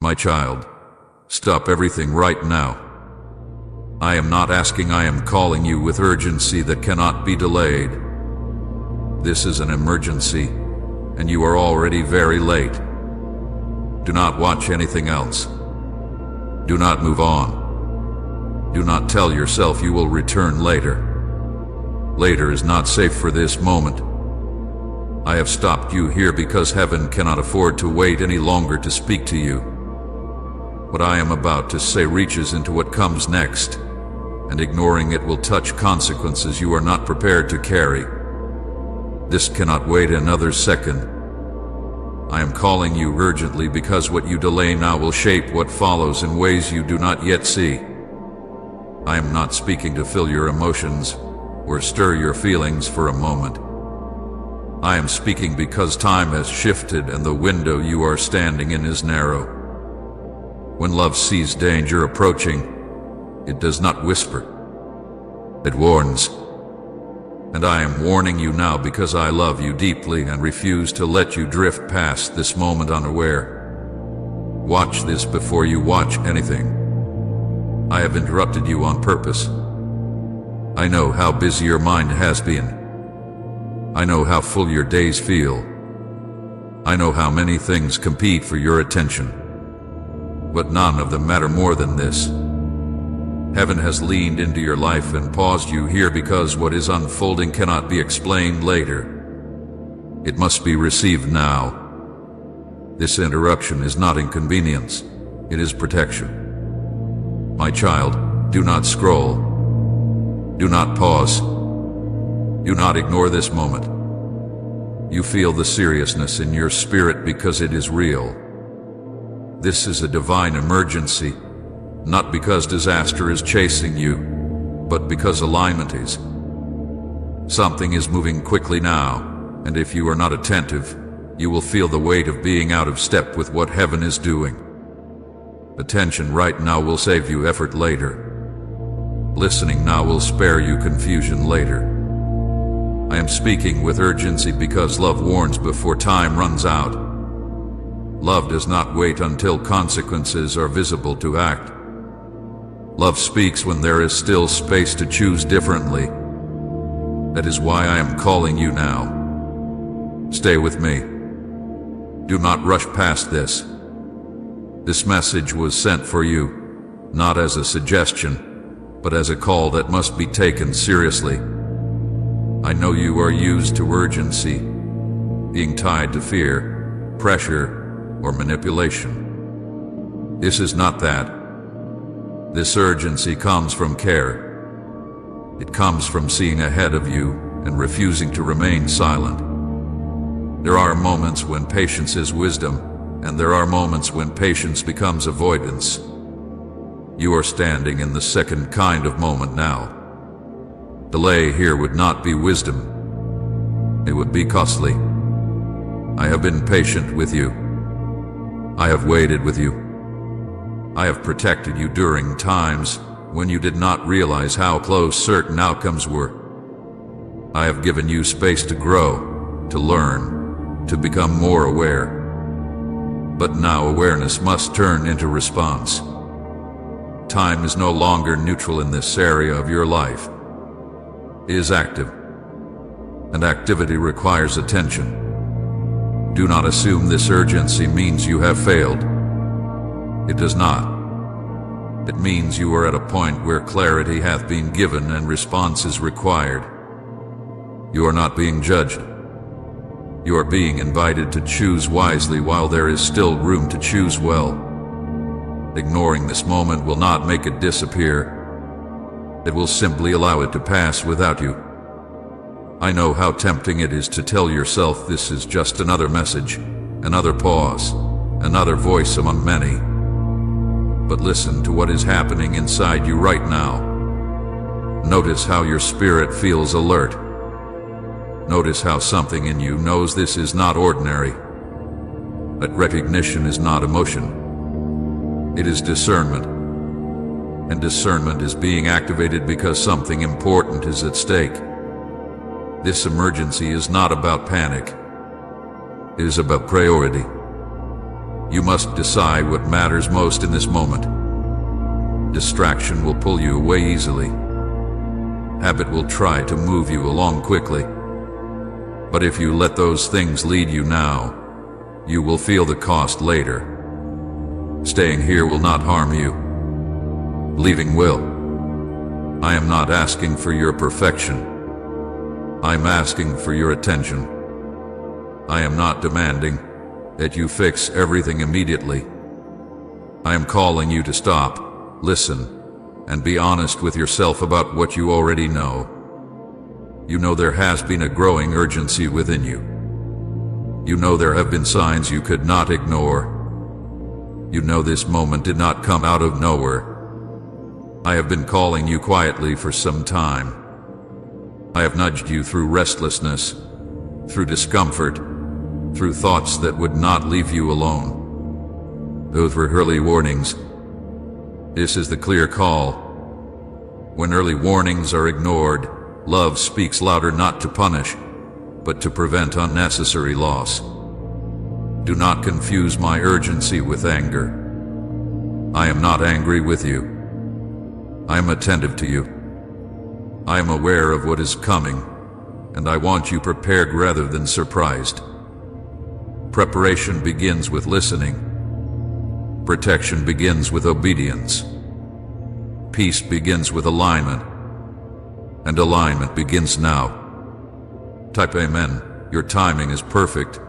My child, stop everything right now. I am not asking, I am calling you with urgency that cannot be delayed. This is an emergency, and you are already very late. Do not watch anything else. Do not move on. Do not tell yourself you will return later. Later is not safe for this moment. I have stopped you here because heaven cannot afford to wait any longer to speak to you. What I am about to say reaches into what comes next, and ignoring it will touch consequences you are not prepared to carry. This cannot wait another second. I am calling you urgently because what you delay now will shape what follows in ways you do not yet see. I am not speaking to fill your emotions or stir your feelings for a moment. I am speaking because time has shifted and the window you are standing in is narrow. When love sees danger approaching, it does not whisper. It warns. And I am warning you now because I love you deeply and refuse to let you drift past this moment unaware. Watch this before you watch anything. I have interrupted you on purpose. I know how busy your mind has been. I know how full your days feel. I know how many things compete for your attention. But none of them matter more than this. Heaven has leaned into your life and paused you here because what is unfolding cannot be explained later. It must be received now. This interruption is not inconvenience, it is protection. My child, do not scroll. Do not pause. Do not ignore this moment. You feel the seriousness in your spirit because it is real. This is a divine emergency, not because disaster is chasing you, but because alignment is. Something is moving quickly now, and if you are not attentive, you will feel the weight of being out of step with what heaven is doing. Attention right now will save you effort later. Listening now will spare you confusion later. I am speaking with urgency because love warns before time runs out. Love does not wait until consequences are visible to act. Love speaks when there is still space to choose differently. That is why I am calling you now. Stay with me. Do not rush past this. This message was sent for you, not as a suggestion, but as a call that must be taken seriously. I know you are used to urgency, being tied to fear, pressure, or manipulation. This is not that. This urgency comes from care. It comes from seeing ahead of you and refusing to remain silent. There are moments when patience is wisdom, and there are moments when patience becomes avoidance. You are standing in the second kind of moment now. Delay here would not be wisdom. It would be costly. I have been patient with you. I have waited with you. I have protected you during times when you did not realize how close certain outcomes were. I have given you space to grow, to learn, to become more aware. But now awareness must turn into response. Time is no longer neutral in this area of your life. It is active, and activity requires attention. Do not assume this urgency means you have failed. It does not. It means you are at a point where clarity hath been given and response is required. You are not being judged. You are being invited to choose wisely while there is still room to choose well. Ignoring this moment will not make it disappear. It will simply allow it to pass without you. I know how tempting it is to tell yourself this is just another message, another pause, another voice among many. But listen to what is happening inside you right now. Notice how your spirit feels alert. Notice how something in you knows this is not ordinary. That recognition is not emotion. It is discernment. And discernment is being activated because something important is at stake. This emergency is not about panic. It is about priority. You must decide what matters most in this moment. Distraction will pull you away easily. Habit will try to move you along quickly. But if you let those things lead you now, you will feel the cost later. Staying here will not harm you. Leaving will. I am not asking for your perfection. I am asking for your attention. I am not demanding that you fix everything immediately. I am calling you to stop, listen, and be honest with yourself about what you already know. You know there has been a growing urgency within you. You know there have been signs you could not ignore. You know this moment did not come out of nowhere. I have been calling you quietly for some time. I have nudged you through restlessness, through discomfort, through thoughts that would not leave you alone. Those were early warnings. This is the clear call. When early warnings are ignored, love speaks louder, not to punish, but to prevent unnecessary loss. Do not confuse my urgency with anger. I am not angry with you. I am attentive to you. I am aware of what is coming, and I want you prepared rather than surprised. Preparation begins with listening. Protection begins with obedience. Peace begins with alignment. And alignment begins now. Type Amen. Your timing is perfect.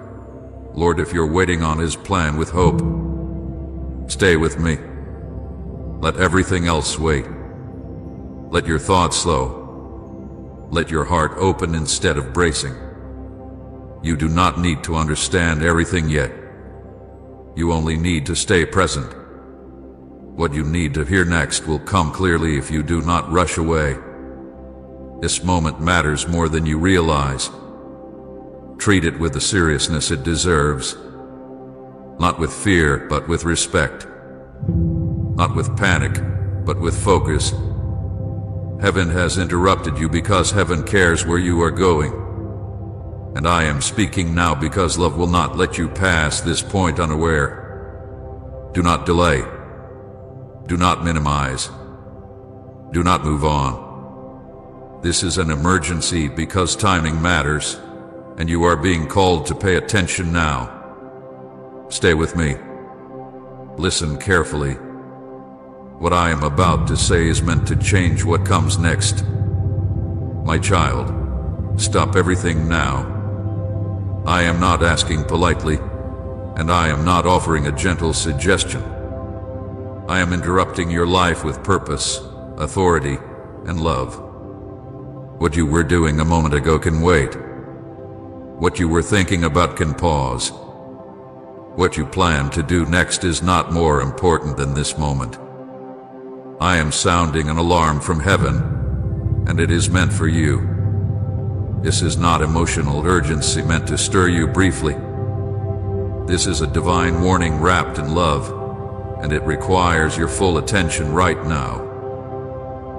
Lord, if you're waiting on His plan with hope, stay with me. Let everything else wait. Let your thoughts slow. Let your heart open instead of bracing. You do not need to understand everything yet. You only need to stay present. What you need to hear next will come clearly if you do not rush away. This moment matters more than you realize. Treat it with the seriousness it deserves. Not with fear, but with respect. Not with panic, but with focus. Heaven has interrupted you because heaven cares where you are going. And I am speaking now because love will not let you pass this point unaware. Do not delay. Do not minimize. Do not move on. This is an emergency because timing matters, and you are being called to pay attention now. Stay with me. Listen carefully. What I am about to say is meant to change what comes next. My child, stop everything now. I am not asking politely, and I am not offering a gentle suggestion. I am interrupting your life with purpose, authority, and love. What you were doing a moment ago can wait. What you were thinking about can pause. What you plan to do next is not more important than this moment. I am sounding an alarm from heaven, and it is meant for you. This is not emotional urgency meant to stir you briefly. This is a divine warning wrapped in love, and it requires your full attention right now.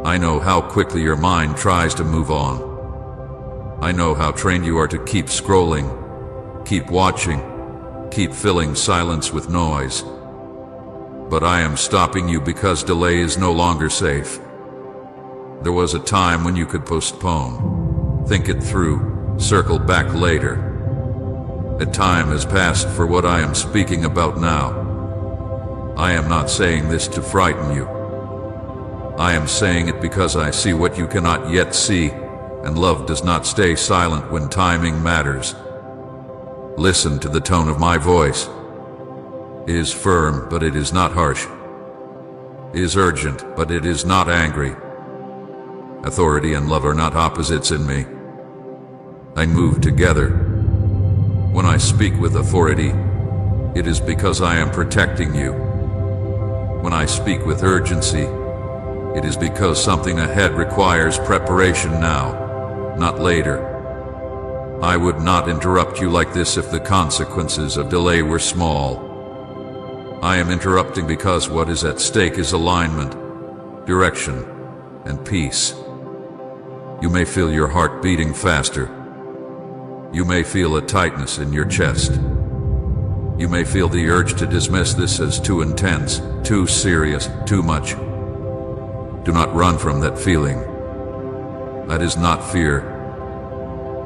I know how quickly your mind tries to move on. I know how trained you are to keep scrolling, keep watching, keep filling silence with noise. But I am stopping you because delay is no longer safe. There was a time when you could postpone, think it through, circle back later. A time has passed for what I am speaking about now. I am not saying this to frighten you. I am saying it because I see what you cannot yet see, and love does not stay silent when timing matters. Listen to the tone of my voice. It is firm, but it is not harsh. It is urgent, but it is not angry. Authority and love are not opposites in me. They move together. When I speak with authority, it is because I am protecting you. When I speak with urgency, it is because something ahead requires preparation now, not later. I would not interrupt you like this if the consequences of delay were small. I am interrupting because what is at stake is alignment, direction, and peace. You may feel your heart beating faster. You may feel a tightness in your chest. You may feel the urge to dismiss this as too intense, too serious, too much. Do not run from that feeling. That is not fear.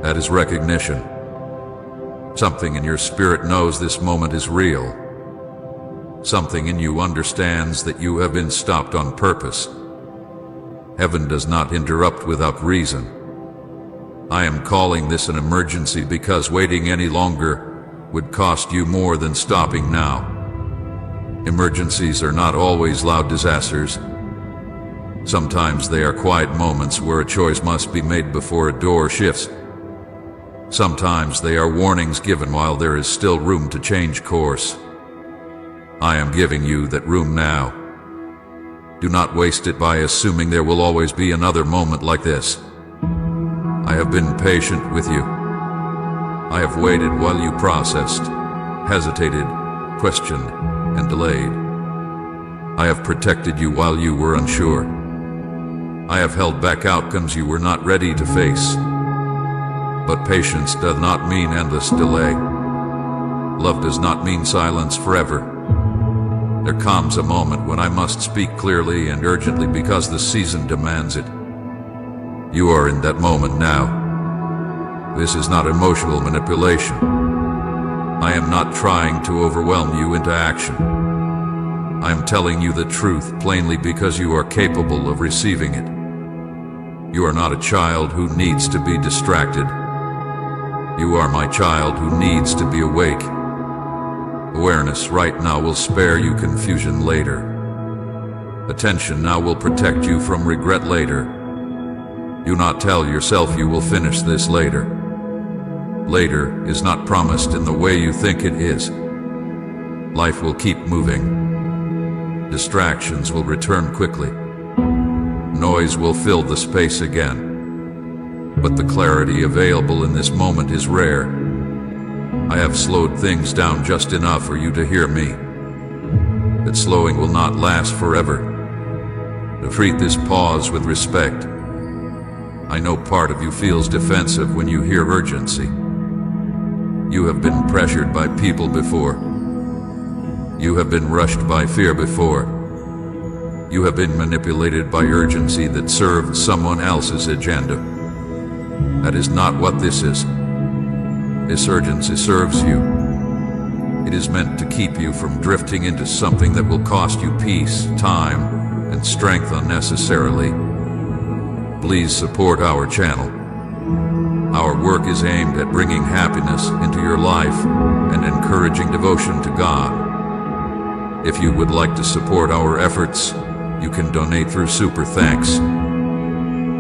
That is recognition. Something in your spirit knows this moment is real. Something in you understands that you have been stopped on purpose. Heaven does not interrupt without reason. I am calling this an emergency because waiting any longer would cost you more than stopping now. Emergencies are not always loud disasters. Sometimes they are quiet moments where a choice must be made before a door shifts. Sometimes they are warnings given while there is still room to change course. I am giving you that room now. Do not waste it by assuming there will always be another moment like this. I have been patient with you. I have waited while you processed, hesitated, questioned, and delayed. I have protected you while you were unsure. I have held back outcomes you were not ready to face. But patience does not mean endless delay. Love does not mean silence forever. There comes a moment when I must speak clearly and urgently because the season demands it. You are in that moment now. This is not emotional manipulation. I am not trying to overwhelm you into action. I am telling you the truth plainly because you are capable of receiving it. You are not a child who needs to be distracted. You are my child who needs to be awake. Awareness right now will spare you confusion later. Attention now will protect you from regret later. Do not tell yourself you will finish this later. Later is not promised in the way you think it is. Life will keep moving. Distractions will return quickly. Noise will fill the space again. But the clarity available in this moment is rare. I have slowed things down just enough for you to hear me. That slowing will not last forever. To treat this pause with respect. I know part of you feels defensive when you hear urgency. You have been pressured by people before. You have been rushed by fear before. You have been manipulated by urgency that served someone else's agenda. That is not what this is. This urgency serves you. It is meant to keep you from drifting into something that will cost you peace, time, and strength unnecessarily. Please support our channel. Our work is aimed at bringing happiness into your life and encouraging devotion to God. If you would like to support our efforts, you can donate through Super Thanks.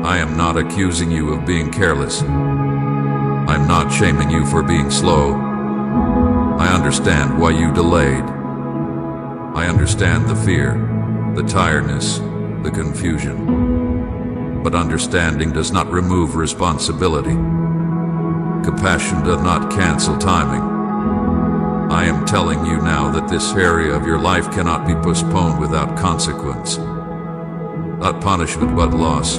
I am not accusing you of being careless. I'm not shaming you for being slow. I understand why you delayed. I understand the fear, the tiredness, the confusion. But understanding does not remove responsibility. Compassion does not cancel timing. I am telling you now that this area of your life cannot be postponed without consequence. Not punishment, but loss.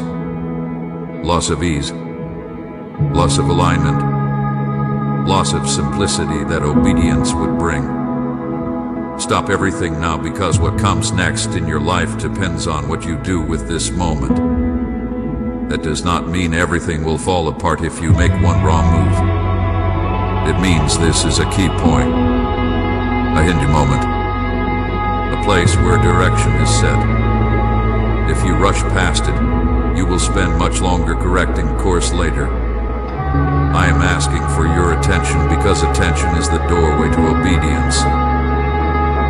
Loss of ease. Loss of alignment. Loss of simplicity that obedience would bring. Stop everything now because what comes next in your life depends on what you do with this moment. That does not mean everything will fall apart if you make one wrong move. It means this is a key point. A Hindu moment. A place where direction is set. If you rush past it, you will spend much longer correcting course later. I am asking for your attention because attention is the doorway to obedience.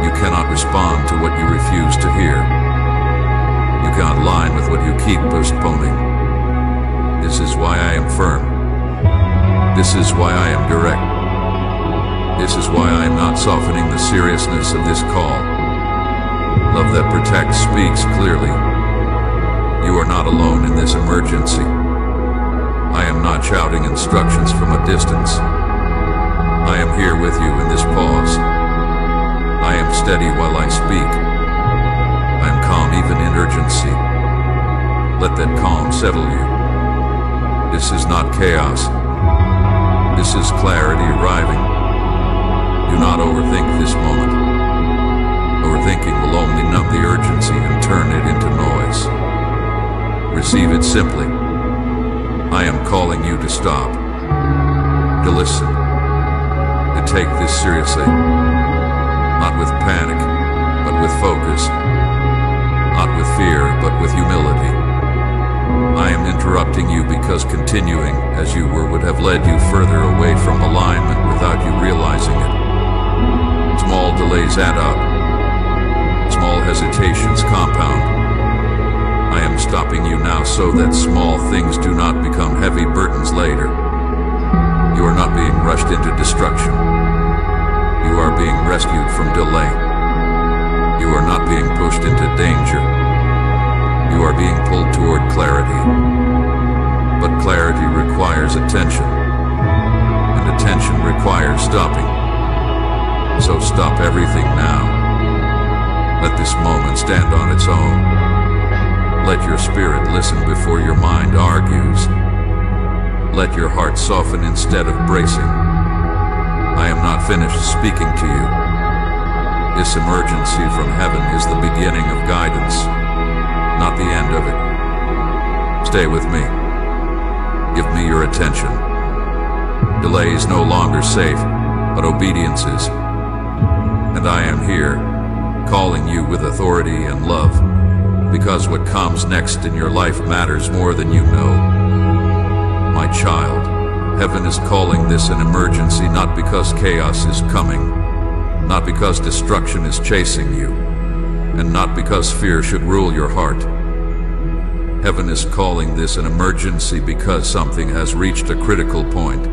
You cannot respond to what you refuse to hear. You cannot align with what you keep postponing. This is why I am firm. This is why I am direct. This is why I am not softening the seriousness of this call. Love that protects speaks clearly. You are not alone in this emergency. I am not shouting instructions from a distance. I am here with you in this pause. I am steady while I speak. I am calm even in urgency. Let that calm settle you. This is not chaos. This is clarity arriving. Do not overthink this moment. Overthinking will only numb the urgency and turn it into noise. Receive it simply. I am calling you to stop, to listen, to take this seriously. Not with panic, but with focus. Not with fear, but with humility. I am interrupting you because continuing as you were would have led you further away from alignment without you realizing it. Small delays add up. Small hesitations compound. I am stopping you now so that small things do not become heavy burdens later. You are not being rushed into destruction. You are being rescued from delay. You are not being pushed into danger. You are being pulled toward clarity. But clarity requires attention, and attention requires stopping. So stop everything now. Let this moment stand on its own. Let your spirit listen before your mind argues. Let your heart soften instead of bracing. I am not finished speaking to you. This emergency from heaven is the beginning of guidance, not the end of it. Stay with me. Give me your attention. Delay is no longer safe, but obedience is. And I am here, calling you with authority and love, because what comes next in your life matters more than you know. My child, heaven is calling this an emergency not because chaos is coming, not because destruction is chasing you, and not because fear should rule your heart. Heaven is calling this an emergency because something has reached a critical point.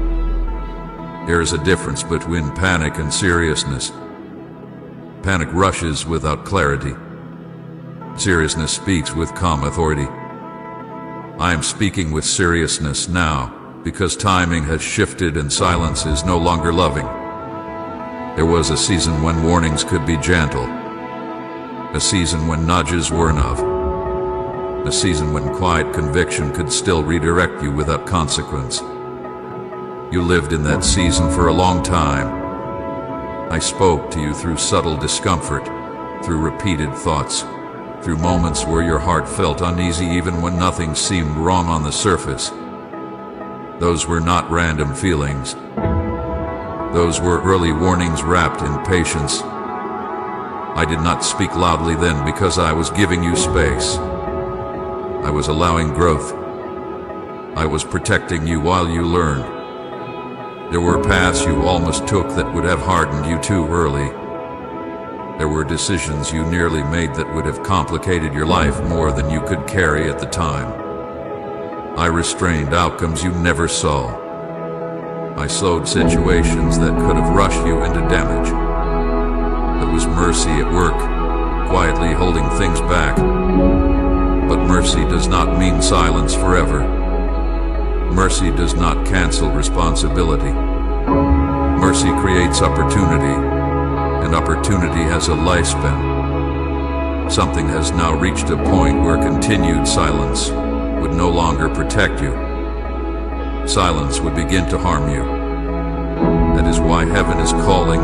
There is a difference between panic and seriousness. Panic rushes without clarity. Seriousness speaks with calm authority. I am speaking with seriousness now because timing has shifted and silence is no longer loving. There was a season when warnings could be gentle, a season when nudges were enough, a season when quiet conviction could still redirect you without consequence. You lived in that season for a long time. I spoke to you through subtle discomfort, through repeated thoughts, through moments where your heart felt uneasy even when nothing seemed wrong on the surface. Those were not random feelings. Those were early warnings wrapped in patience. I did not speak loudly then because I was giving you space. I was allowing growth. I was protecting you while you learned. There were paths you almost took that would have hardened you too early. There were decisions you nearly made that would have complicated your life more than you could carry at the time. I restrained outcomes you never saw. I slowed situations that could have rushed you into damage. There was mercy at work, quietly holding things back. But mercy does not mean silence forever. Mercy does not cancel responsibility. Mercy creates opportunity, and opportunity has a lifespan. Something has now reached a point where continued silence would no longer protect you. Silence would begin to harm you. That is why heaven is calling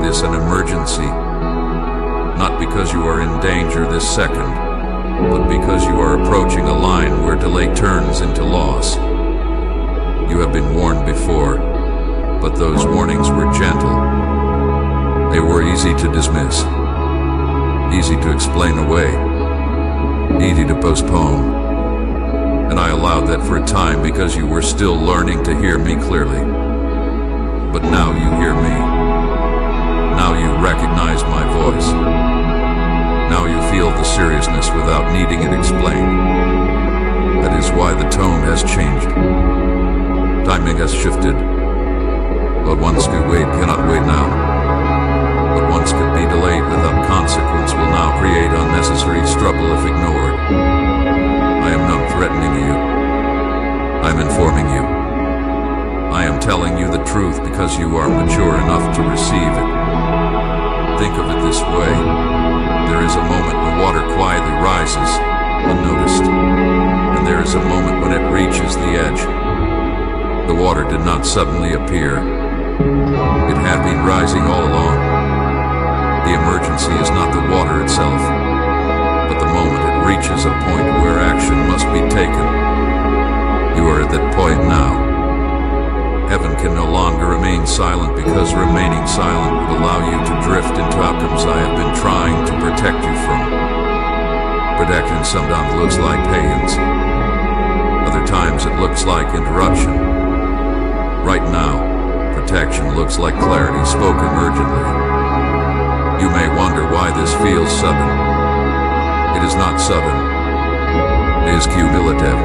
this an emergency. Not because you are in danger this second, but because you are approaching a line where delay turns into loss. You have been warned before, but those warnings were gentle. They were easy to dismiss, easy to explain away, easy to postpone. And I allowed that for a time because you were still learning to hear me clearly. But now you hear me. Now you recognize my voice. Now you feel the seriousness without needing it explained. That is why the tone has changed. Timing has shifted. What once could wait cannot wait now. What once could be delayed without consequence will now create unnecessary struggle if ignored. I am not threatening you. I am informing you. I am telling you the truth because you are mature enough to receive it. Think of it this way. There is a moment when water quietly rises, unnoticed. And there is a moment when it reaches the edge. The water did not suddenly appear. It had been rising all along. The emergency is not the water itself, but the moment it reaches a point where action must be taken. You are at that point now. Heaven can no longer remain silent, because remaining silent would allow you to drift into outcomes I have been trying to protect you from. Protection sometimes looks like patience. Other times it looks like interruption. Right now, protection looks like clarity spoken urgently. You may wonder why this feels sudden. It is not sudden. It is cumulative.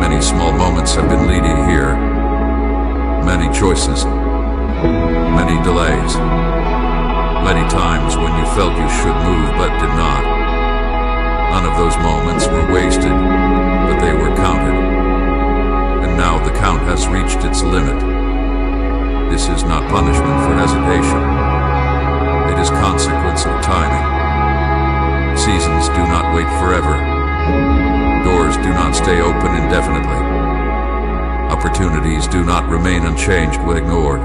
Many small moments have been leading here. Many choices. Many delays. Many times when you felt you should move but did not. None of those moments were wasted, but they were counted. And now the count has reached its limit. This is not punishment for hesitation. It is consequence of timing. Seasons do not wait forever. Doors do not stay open indefinitely. Opportunities do not remain unchanged when ignored.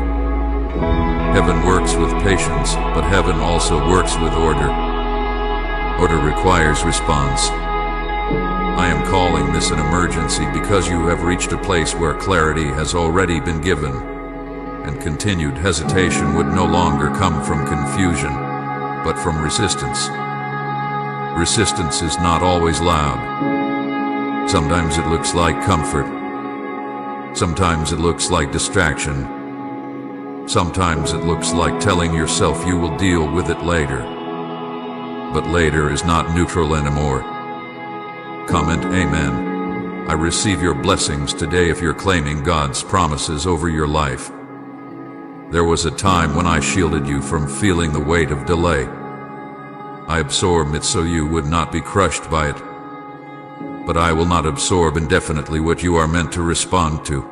Heaven works with patience, but heaven also works with order. Order requires response. I am calling this an emergency because you have reached a place where clarity has already been given, and continued hesitation would no longer come from confusion, but from resistance. Resistance is not always loud. Sometimes it looks like comfort. Sometimes it looks like distraction. Sometimes it looks like telling yourself you will deal with it later. But later is not neutral anymore. Comment Amen. I receive your blessings today if you're claiming God's promises over your life. There was a time when I shielded you from feeling the weight of delay. I absorbed it so you would not be crushed by it. But I will not absorb indefinitely what you are meant to respond to.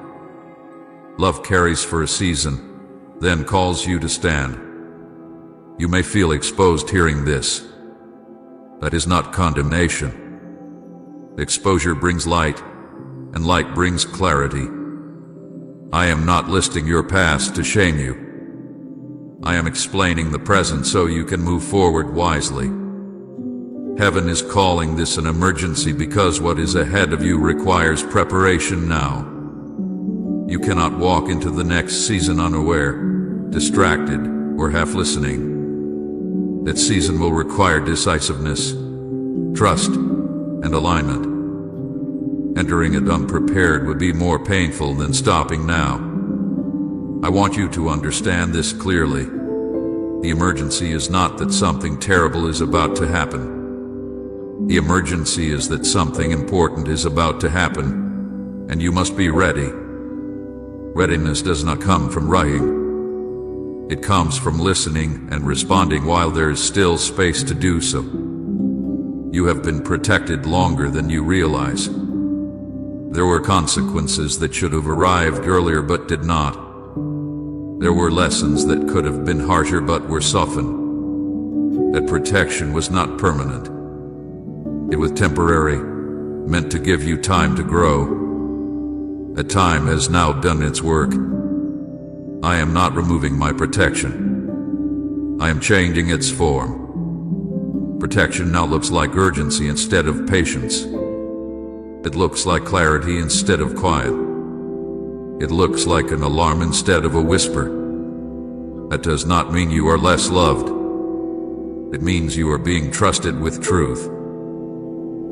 Love carries for a season, then calls you to stand. You may feel exposed hearing this. That is not condemnation. Exposure brings light, and light brings clarity. I am not listing your past to shame you. I am explaining the present so you can move forward wisely. Heaven is calling this an emergency because what is ahead of you requires preparation now. You cannot walk into the next season unaware, distracted, or half listening. That season will require decisiveness, trust, and alignment. Entering it unprepared would be more painful than stopping now. I want you to understand this clearly. The emergency is not that something terrible is about to happen. The emergency is that something important is about to happen, and you must be ready. Readiness does not come from rushing. It comes from listening and responding while there is still space to do so. You have been protected longer than you realize. There were consequences that should have arrived earlier but did not. There were lessons that could have been harsher but were softened. That protection was not permanent. It was temporary, meant to give you time to grow. That time has now done its work. I am not removing my protection. I am changing its form. Protection now looks like urgency instead of patience. It looks like clarity instead of quiet. It looks like an alarm instead of a whisper. That does not mean you are less loved. It means you are being trusted with truth.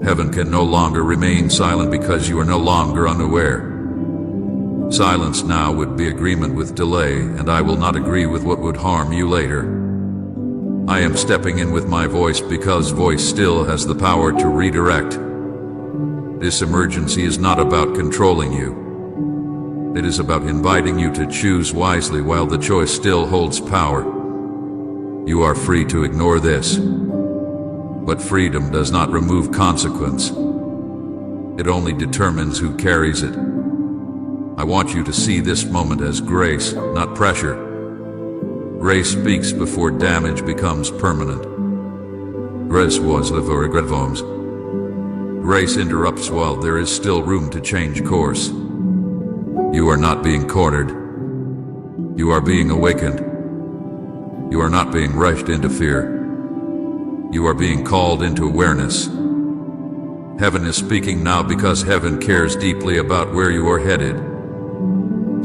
Heaven can no longer remain silent because you are no longer unaware. Silence now would be agreement with delay, and I will not agree with what would harm you later. I am stepping in with my voice because voice still has the power to redirect. This emergency is not about controlling you. It is about inviting you to choose wisely while the choice still holds power. You are free to ignore this. But freedom does not remove consequence. It only determines who carries it. I want you to see this moment as grace, not pressure. Grace speaks before damage becomes permanent. Grace was before regrets. Grace interrupts while there is still room to change course. You are not being cornered. You are being awakened. You are not being rushed into fear. You are being called into awareness. Heaven is speaking now because heaven cares deeply about where you are headed.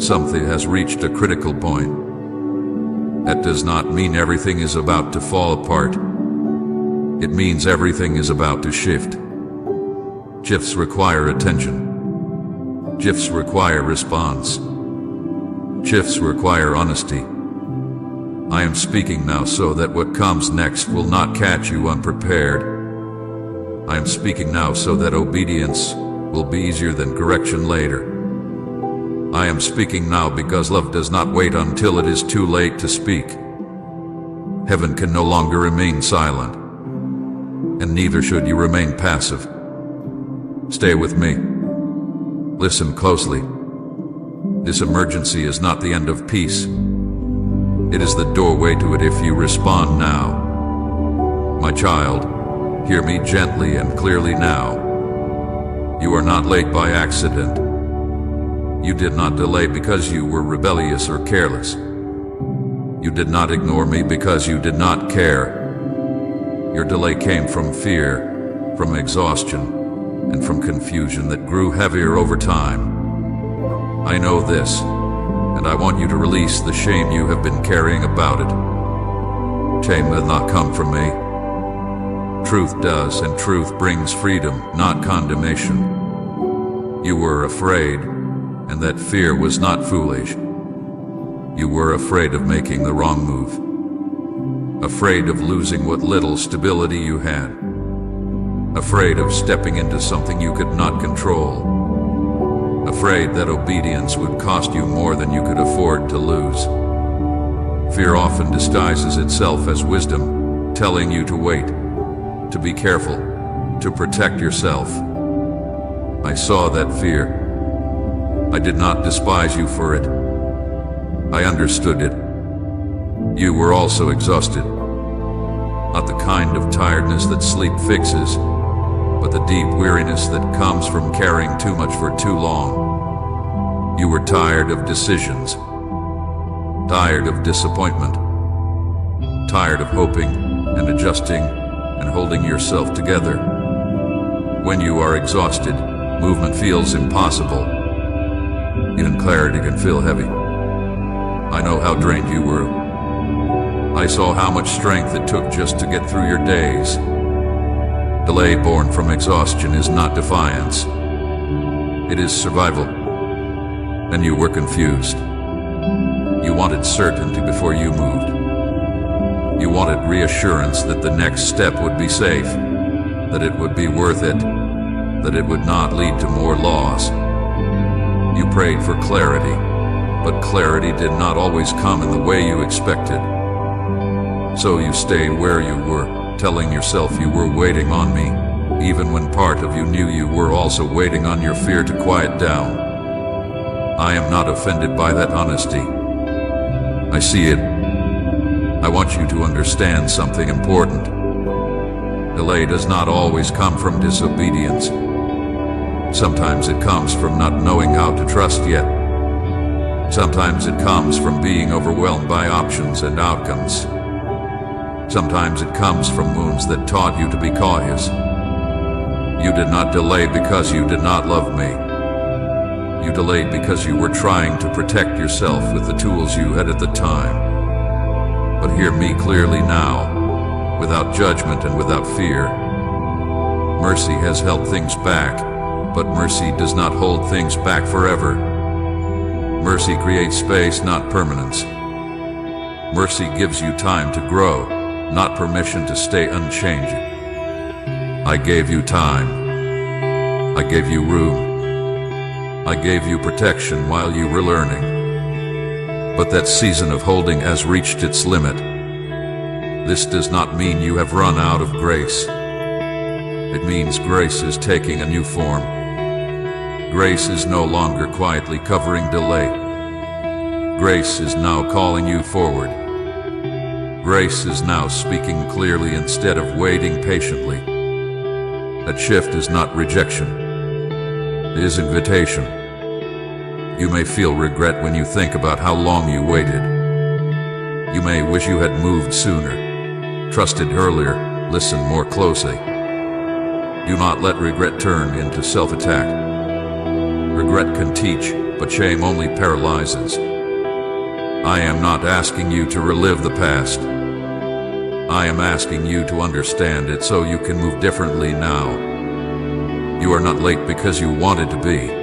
Something has reached a critical point. That does not mean everything is about to fall apart. It means everything is about to shift. Shifts require attention. Shifts require response. Shifts require honesty. I am speaking now so that what comes next will not catch you unprepared. I am speaking now so that obedience will be easier than correction later. I am speaking now because love does not wait until it is too late to speak. Heaven can no longer remain silent, and neither should you remain passive. Stay with me. Listen closely. This emergency is not the end of peace. It is the doorway to it if you respond now. My child, hear me gently and clearly now. You are not late by accident. You did not delay because you were rebellious or careless. You did not ignore me because you did not care. Your delay came from fear, from exhaustion, and from confusion that grew heavier over time. I know this, and I want you to release the shame you have been carrying about it. Shame does not come from me. Truth does, and truth brings freedom, not condemnation. You were afraid, and that fear was not foolish. You were afraid of making the wrong move. Afraid of losing what little stability you had. Afraid of stepping into something you could not control. Afraid that obedience would cost you more than you could afford to lose. Fear often disguises itself as wisdom, telling you to wait, to be careful, to protect yourself. I saw that fear. I did not despise you for it. I understood it. You were also exhausted. Not the kind of tiredness that sleep fixes, but the deep weariness that comes from carrying too much for too long. You were tired of decisions, tired of disappointment, tired of hoping and adjusting and holding yourself together. When you are exhausted, movement feels impossible. Even clarity can feel heavy. I know how drained you were. I saw how much strength it took just to get through your days. Delay born from exhaustion is not defiance. It is survival. And you were confused. You wanted certainty before you moved. You wanted reassurance that the next step would be safe, that it would be worth it, that it would not lead to more loss. You prayed for clarity, but clarity did not always come in the way you expected. So you stayed where you were, telling yourself you were waiting on me, even when part of you knew you were also waiting on your fear to quiet down. I am not offended by that honesty. I see it. I want you to understand something important. Delay does not always come from disobedience. Sometimes it comes from not knowing how to trust yet. Sometimes it comes from being overwhelmed by options and outcomes. Sometimes it comes from wounds that taught you to be cautious. You did not delay because you did not love me. You delayed because you were trying to protect yourself with the tools you had at the time. But hear me clearly now, without judgment and without fear. Mercy has held things back, but mercy does not hold things back forever. Mercy creates space, not permanence. Mercy gives you time to grow, not permission to stay unchanging. I gave you time. I gave you room. I gave you protection while you were learning. But that season of holding has reached its limit. This does not mean you have run out of grace. It means grace is taking a new form. Grace is no longer quietly covering delay. Grace is now calling you forward. Grace is now speaking clearly instead of waiting patiently. That shift is not rejection. It is invitation. You may feel regret when you think about how long you waited. You may wish you had moved sooner, trusted earlier, listened more closely. Do not let regret turn into self-attack. Regret can teach, but shame only paralyzes. I am not asking you to relive the past. I am asking you to understand it so you can move differently now. You are not late because you wanted to be.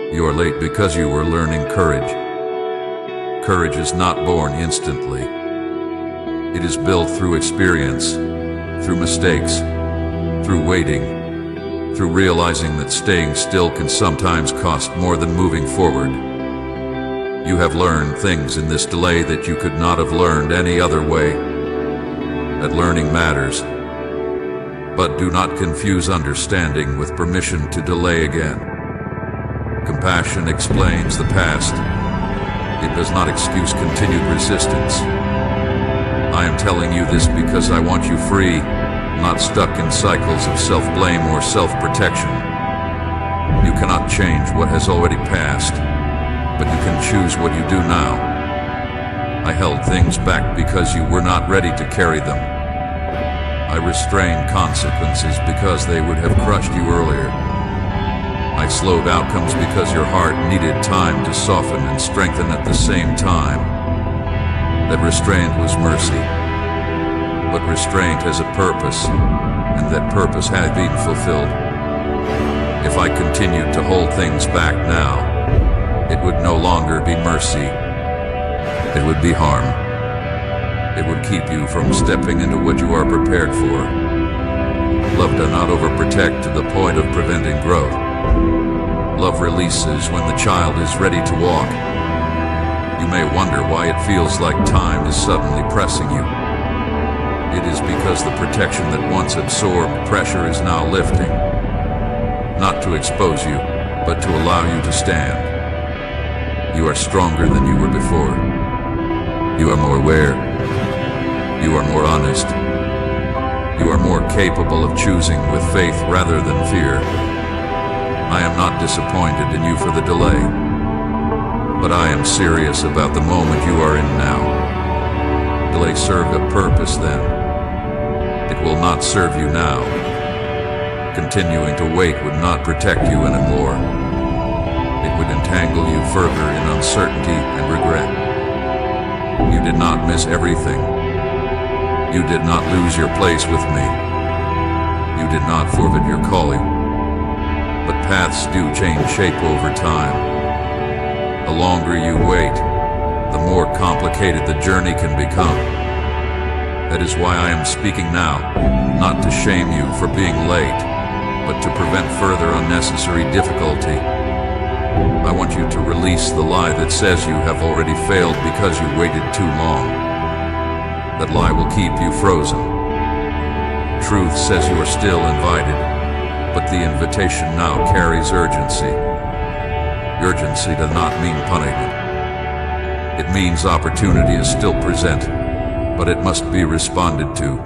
You are late because you were learning courage. Courage is not born instantly. It is built through experience, through mistakes, through waiting, through realizing that staying still can sometimes cost more than moving forward. You have learned things in this delay that you could not have learned any other way. That learning matters. But do not confuse understanding with permission to delay again. Compassion explains the past. It does not excuse continued resistance. I am telling you this because I want you free, not stuck in cycles of self-blame or self-protection. You cannot change what has already passed, but you can choose what you do now. I held things back because you were not ready to carry them. I restrained consequences because they would have crushed you earlier. I slowed outcomes because your heart needed time to soften and strengthen at the same time. That restraint was mercy. But restraint has a purpose, and that purpose had been fulfilled. If I continued to hold things back now, it would no longer be mercy. It would be harm. It would keep you from stepping into what you are prepared for. Love does not overprotect to the point of preventing growth. Love releases when the child is ready to walk. You may wonder why it feels like time is suddenly pressing you. It is because the protection that once absorbed pressure is now lifting. Not to expose you, but to allow you to stand. You are stronger than you were before. You are more aware. You are more honest. You are more capable of choosing with faith rather than fear. I am not disappointed in you for the delay, but I am serious about the moment you are in now. Delay served a purpose then. It will not serve you now. Continuing to wait would not protect you anymore. It would entangle you further in uncertainty and regret. You did not miss everything. You did not lose your place with me. You did not forfeit your calling. But paths do change shape over time. The longer you wait, the more complicated the journey can become. That is why I am speaking now, not to shame you for being late, but to prevent further unnecessary difficulty. I want you to release the lie that says you have already failed because you waited too long. That lie will keep you frozen. Truth says you are still invited, but the invitation now carries urgency. Urgency does not mean punishment. It means opportunity is still present, but it must be responded to.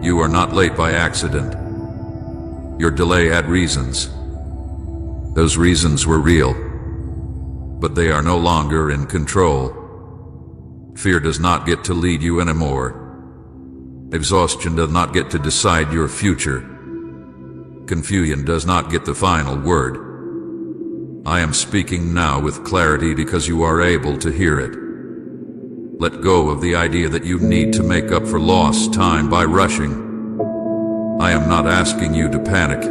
You are not late by accident. Your delay had reasons. Those reasons were real, but they are no longer in control. Fear does not get to lead you anymore. Exhaustion does not get to decide your future. Confusion does not get the final word. I am speaking now with clarity because you are able to hear it. Let go of the idea that you need to make up for lost time by rushing. I am not asking you to panic.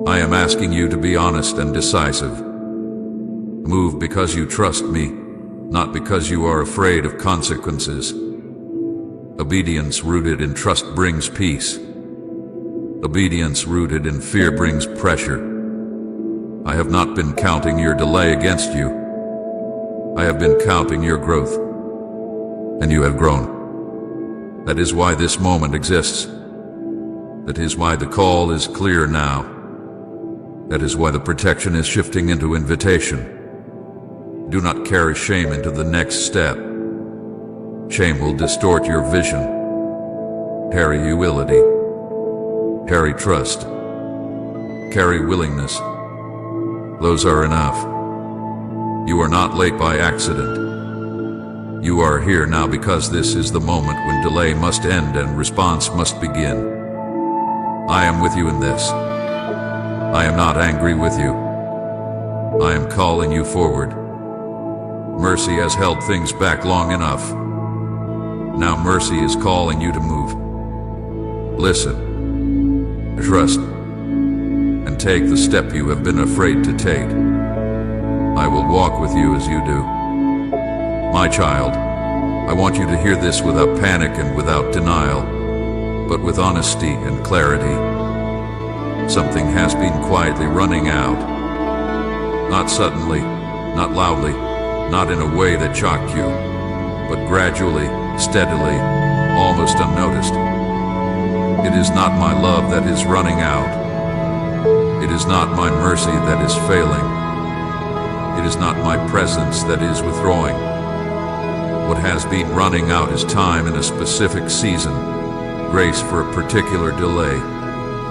I am asking you to be honest and decisive. Move because you trust me, not because you are afraid of consequences. Obedience rooted in trust brings peace. Obedience rooted in fear brings pressure. I have not been counting your delay against you. I have been counting your growth. And you have grown. That is why this moment exists. That is why the call is clear now. That is why the protection is shifting into invitation. Do not carry shame into the next step. Shame will distort your vision. Carry humility. Carry trust. Carry willingness. Those are enough. You are not late by accident. You are here now because this is the moment when delay must end and response must begin. I am with you in this. I am not angry with you. I am calling you forward. Mercy has held things back long enough. Now mercy is calling you to move. Listen, trust, and take the step you have been afraid to take. I will walk with you as you do. My child, I want you to hear this without panic and without denial, but with honesty and clarity. Something has been quietly running out. Not suddenly, not loudly, not in a way that shocked you, but gradually, steadily, almost unnoticed. It is not my love that is running out. It is not my mercy that is failing. It is not my presence that is withdrawing. What has been running out is time in a specific season, grace for a particular delay,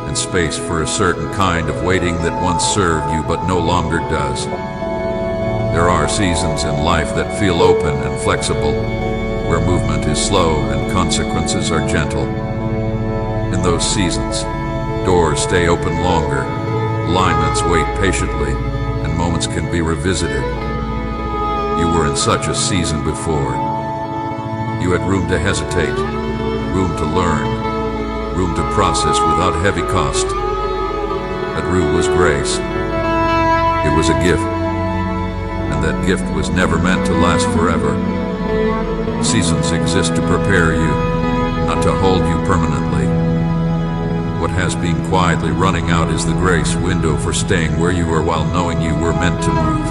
and space for a certain kind of waiting that once served you but no longer does. There are seasons in life that feel open and flexible, where movement is slow and consequences are gentle. In those seasons, doors stay open longer, alignments wait patiently, and moments can be revisited. You were in such a season before. You had room to hesitate, room to learn, room to process without heavy cost. That room was grace. It was a gift, and that gift was never meant to last forever. Seasons exist to prepare you, not to hold you permanently. What has been quietly running out is the grace window for staying where you were while knowing you were meant to move.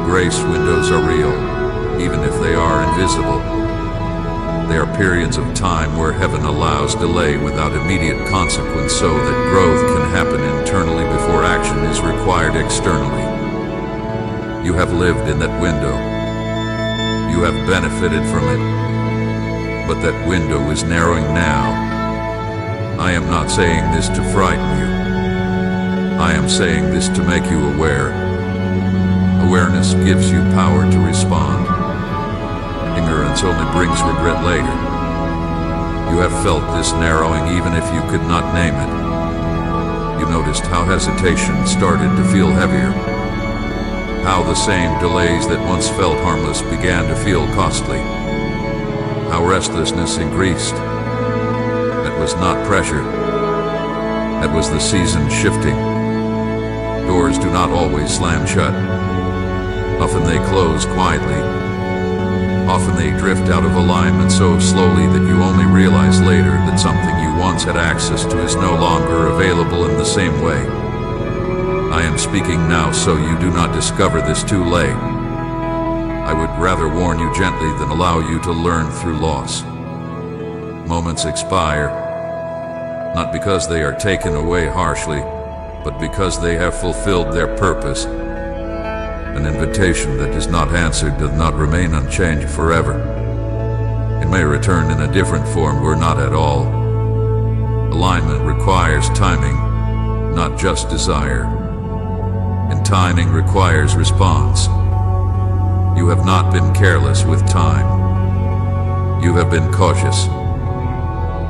Grace windows are real, even if they are invisible. They are periods of time where heaven allows delay without immediate consequence so that growth can happen internally before action is required externally. You have lived in that window. You have benefited from it. But that window is narrowing now. I am not saying this to frighten you. I am saying this to make you aware. Awareness gives you power to respond. Ignorance only brings regret later. You have felt this narrowing even if you could not name it. You noticed how hesitation started to feel heavier. How the same delays that once felt harmless began to feel costly. How restlessness increased. That was not pressure. That was the season shifting. Doors do not always slam shut. Often they close quietly. Often they drift out of alignment so slowly that you only realize later that something you once had access to is no longer available in the same way. I am speaking now so you do not discover this too late. I would rather warn you gently than allow you to learn through loss. Moments expire, not because they are taken away harshly, but because they have fulfilled their purpose. An invitation that is not answered does not remain unchanged forever. It may return in a different form or not at all. Alignment requires timing, not just desire. And timing requires response. You have not been careless with time. You have been cautious.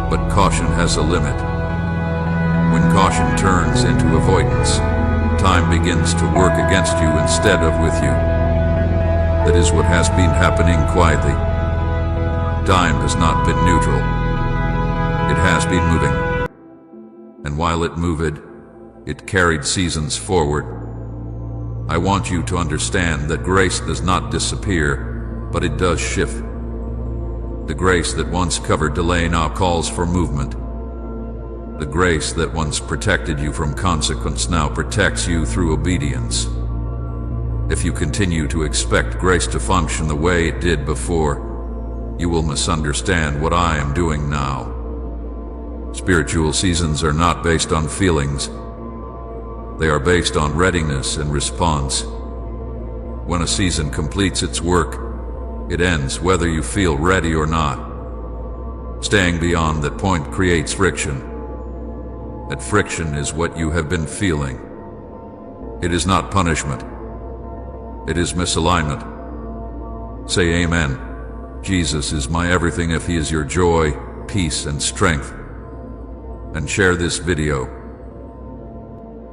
But caution has a limit. When caution turns into avoidance, time begins to work against you instead of with you. That is what has been happening quietly. Time has not been neutral. It has been moving. And while it moved, it carried seasons forward. I want you to understand that grace does not disappear, but it does shift. The grace that once covered delay now calls for movement. The grace that once protected you from consequence now protects you through obedience. If you continue to expect grace to function the way it did before, you will misunderstand what I am doing now. Spiritual seasons are not based on feelings. They are based on readiness and response. When a season completes its work, it ends whether you feel ready or not. Staying beyond that point creates friction. That friction is what you have been feeling. It is not punishment. It is misalignment. Say amen. Jesus is my everything if he is your joy, peace, and strength. And share this video.